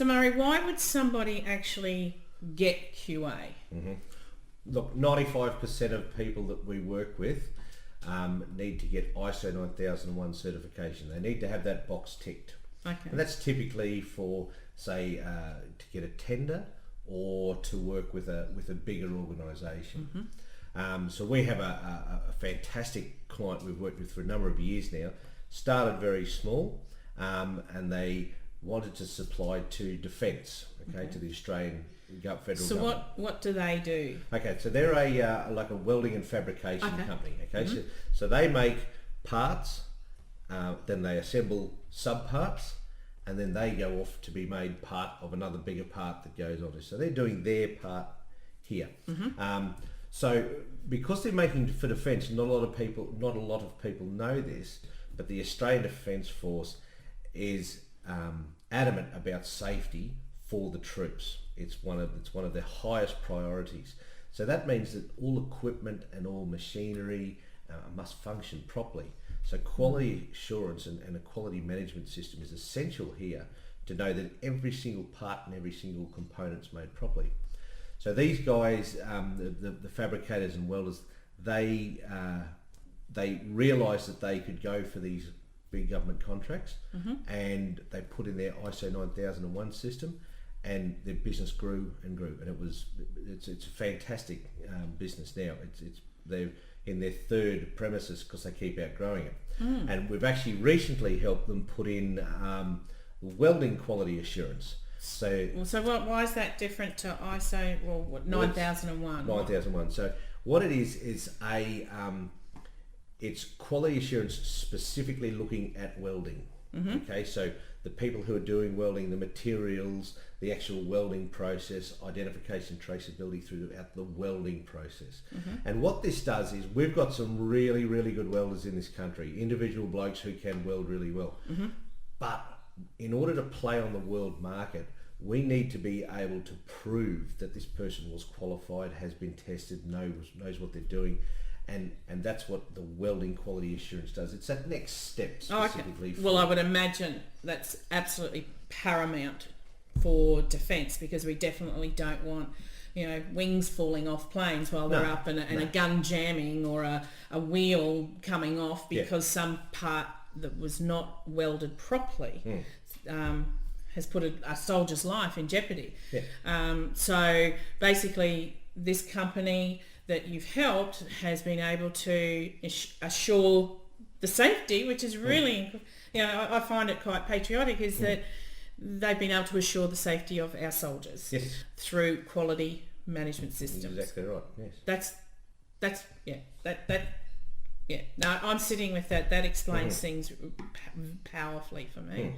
So Murray, why would somebody actually get QA? Look, 95% of people that we work with need to get ISO 9001 certification. They need to have that box ticked. Okay. And that's typically for, say, to get a tender or to work with a bigger organisation. So we have a fantastic client we've worked with for a number of years now. Started very small, and they wanted to supply to defence, to the Australian federal So government. what do they do? Okay, so they're like a welding and fabrication company. Okay, so they make parts, then they assemble subparts, and then they go off to be made part of another bigger part that goes on. So they're doing their part here. So because they're making for defence, not a lot of people know this, but the Australian Defence Force is adamant about safety for the troops. It's one of their highest priorities. So that means that all equipment and all machinery must function properly. So quality assurance and a quality management system is essential here to know that every single part and every single component is made properly. So these guys, the fabricators and welders, they realised that they could go for these big government contracts, and they put in their ISO 9001 system, and their business grew and grew, and it's a fantastic business now. They're in their third premises because they keep outgrowing it, and we've actually recently helped them put in welding quality assurance. So why is that different to ISO 9001? 9001. So what it is it's quality assurance specifically looking at welding. Okay, so the people who are doing welding, the materials, the actual welding process, identification, traceability throughout the welding process. And what this does is we've got some really, really good welders in this country, individual blokes who can weld really well. But in order to play on the world market, we need to be able to prove that this person was qualified, has been tested, knows what they're doing. And that's what the welding quality assurance does. It's that next step specifically. Well, I would imagine that's absolutely paramount for defence, because we definitely don't want, wings falling off planes while they're up and a gun jamming or a wheel coming off because some part that was not welded properly has put a soldier's life in jeopardy. So basically this company that you've helped has been able to assure the safety, which is really, I find it quite patriotic, is that they've been able to assure the safety of our soldiers through quality management systems. Exactly right. Yes. No, I'm sitting with that. That explains things powerfully for me.